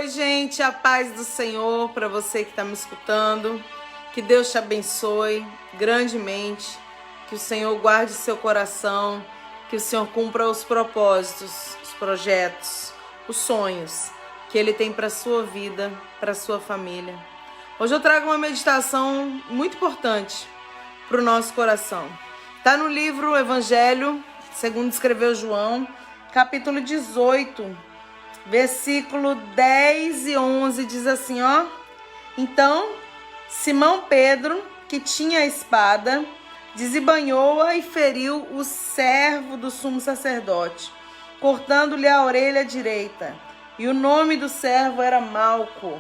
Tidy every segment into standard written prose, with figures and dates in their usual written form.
Oi, gente, a paz do Senhor para você que está me escutando. Que Deus te abençoe grandemente. Que o Senhor guarde seu coração. Que o Senhor cumpra os propósitos, os projetos, os sonhos que Ele tem para a sua vida, para a sua família. Hoje eu trago uma meditação muito importante para o nosso coração. Está no livro Evangelho, segundo escreveu João, capítulo 18, versículo 10 e 11, diz assim, ó. Então, Simão Pedro, que tinha a espada, desembainhou-a e feriu o servo do sumo sacerdote, cortando-lhe a orelha direita. E o nome do servo era Malco.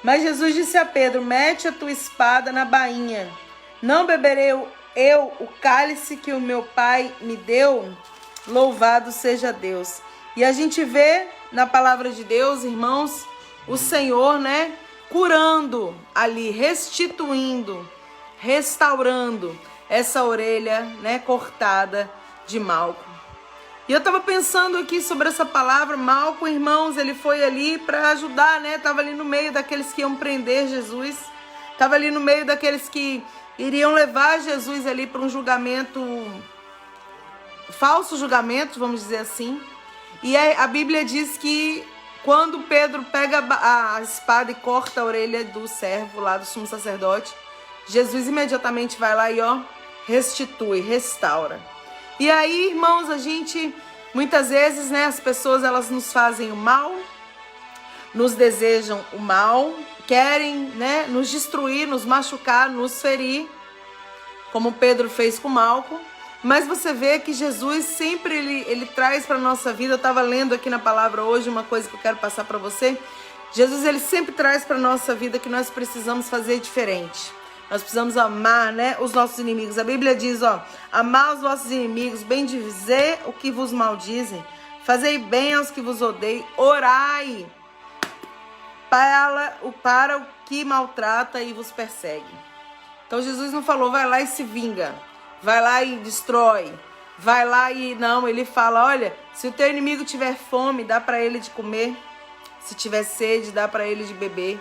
Mas Jesus disse a Pedro, mete a tua espada na bainha. Não beberei eu o cálice que o meu pai me deu? Louvado seja Deus. E a gente vê na palavra de Deus, irmãos, o Senhor, curando ali, restituindo, restaurando essa orelha, cortada de Malco. E eu estava pensando aqui sobre essa palavra. Malco, irmãos, ele foi ali para ajudar, estava ali no meio daqueles que iam prender Jesus, estava ali no meio daqueles que iriam levar Jesus ali para um julgamento, falso julgamento, vamos dizer assim. E a Bíblia diz que quando Pedro pega a espada e corta a orelha do servo lá do sumo sacerdote, Jesus imediatamente vai lá e restitui, restaura. E aí, irmãos, a gente, muitas vezes, as pessoas, elas nos fazem o mal, nos desejam o mal, querem, nos destruir, nos machucar, nos ferir, como Pedro fez com Malco. Mas você vê que Jesus sempre ele traz para a nossa vida. Eu estava lendo aqui na palavra hoje uma coisa que eu quero passar para você. Jesus, ele sempre traz para a nossa vida que nós precisamos fazer diferente. Nós precisamos amar, os nossos inimigos. A Bíblia diz, amar os vossos inimigos, bendizer o que vos maldizem, fazei bem aos que vos odeiam, orai para o que maltrata e vos persegue. Então Jesus não falou, vai lá e se vinga, vai lá e destrói, vai lá e... Não, ele fala, olha, se o teu inimigo tiver fome, dá para ele de comer, se tiver sede, dá para ele de beber.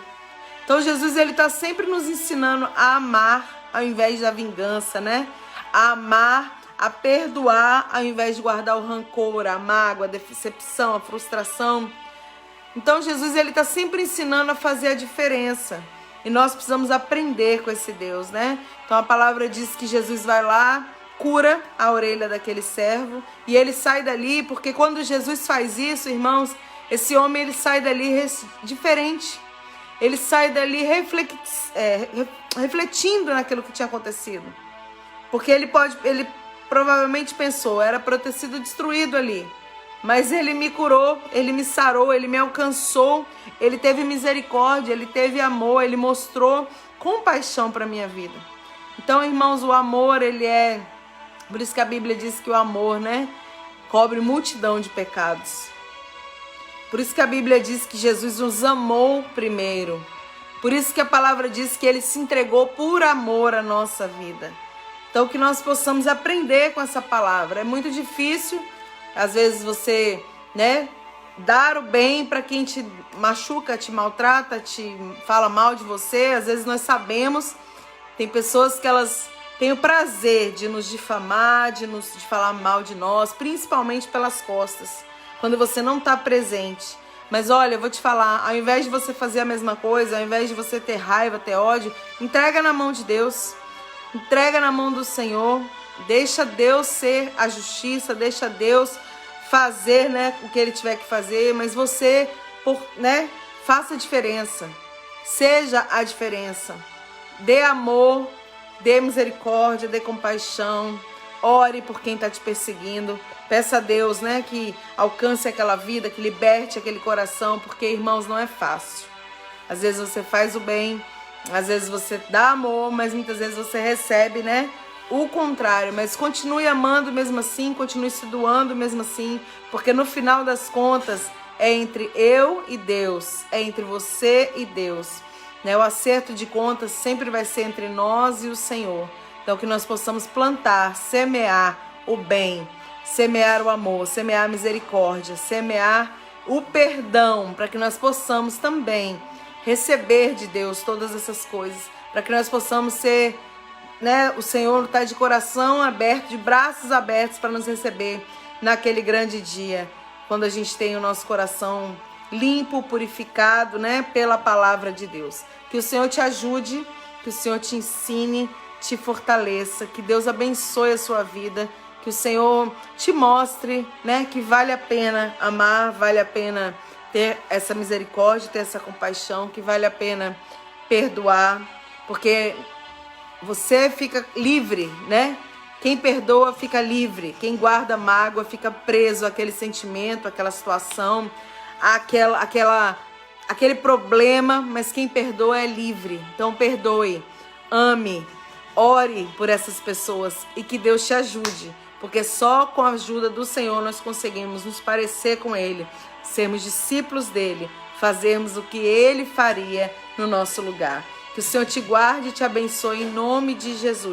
Então Jesus, ele está sempre nos ensinando a amar ao invés da vingança, A amar, a perdoar ao invés de guardar o rancor, a mágoa, a decepção, a frustração. Então Jesus, ele está sempre ensinando a fazer a diferença. E nós precisamos aprender com esse Deus, Então a palavra diz que Jesus vai lá, cura a orelha daquele servo e ele sai dali, porque quando Jesus faz isso, irmãos, esse homem, ele sai dali diferente. Ele sai dali refletindo naquilo que tinha acontecido. Porque ele provavelmente pensou, era para ter sido destruído ali. Mas ele me curou, ele me sarou, ele me alcançou, ele teve misericórdia, ele teve amor, ele mostrou compaixão para a minha vida. Então, irmãos, o amor, ele é... Por isso que a Bíblia diz que o amor, cobre multidão de pecados. Por isso que a Bíblia diz que Jesus nos amou primeiro. Por isso que a palavra diz que ele se entregou por amor à nossa vida. Então, que nós possamos aprender com essa palavra. É muito difícil, às vezes, você, dar o bem para quem te machuca, te maltrata, te fala mal de você. Às vezes nós sabemos, tem pessoas que elas têm o prazer de nos difamar, de falar mal de nós, principalmente pelas costas, quando você não está presente. Mas olha, eu vou te falar, ao invés de você fazer a mesma coisa, ao invés de você ter raiva, ter ódio, entrega na mão de Deus, entrega na mão do Senhor, deixa Deus ser a justiça, deixa Deus fazer, o que Ele tiver que fazer, mas você, faça a diferença, seja a diferença, dê amor, dê misericórdia, dê compaixão, ore por quem está te perseguindo. Peça a Deus, que alcance aquela vida, que liberte aquele coração, porque, irmãos, não é fácil. Às vezes você faz o bem, às vezes você dá amor, mas muitas vezes você recebe, o contrário. Mas continue amando mesmo assim, continue se doando mesmo assim, porque no final das contas é entre eu e Deus, é entre você e Deus. O acerto de contas sempre vai ser entre nós e o Senhor. Então que nós possamos plantar, semear o bem, semear o amor, semear a misericórdia, semear o perdão, para que nós possamos também receber de Deus todas essas coisas, para que nós possamos ser, né, o Senhor está de coração aberto, de braços abertos para nos receber naquele grande dia, quando a gente tem o nosso coração limpo, purificado, né, pela palavra de Deus. Que o Senhor te ajude, que o Senhor te ensine, te fortaleça, que Deus abençoe a sua vida, que o Senhor te mostre, né, que vale a pena amar, vale a pena ter essa misericórdia, ter essa compaixão, que vale a pena perdoar, porque você fica livre, né? Quem perdoa fica livre, quem guarda mágoa fica preso àquele sentimento, àquela situação, aquele problema, mas quem perdoa é livre. Então perdoe, ame, ore por essas pessoas e que Deus te ajude, porque só com a ajuda do Senhor nós conseguimos nos parecer com Ele, sermos discípulos dEle, fazermos o que Ele faria no nosso lugar. Que o Senhor te guarde e te abençoe em nome de Jesus.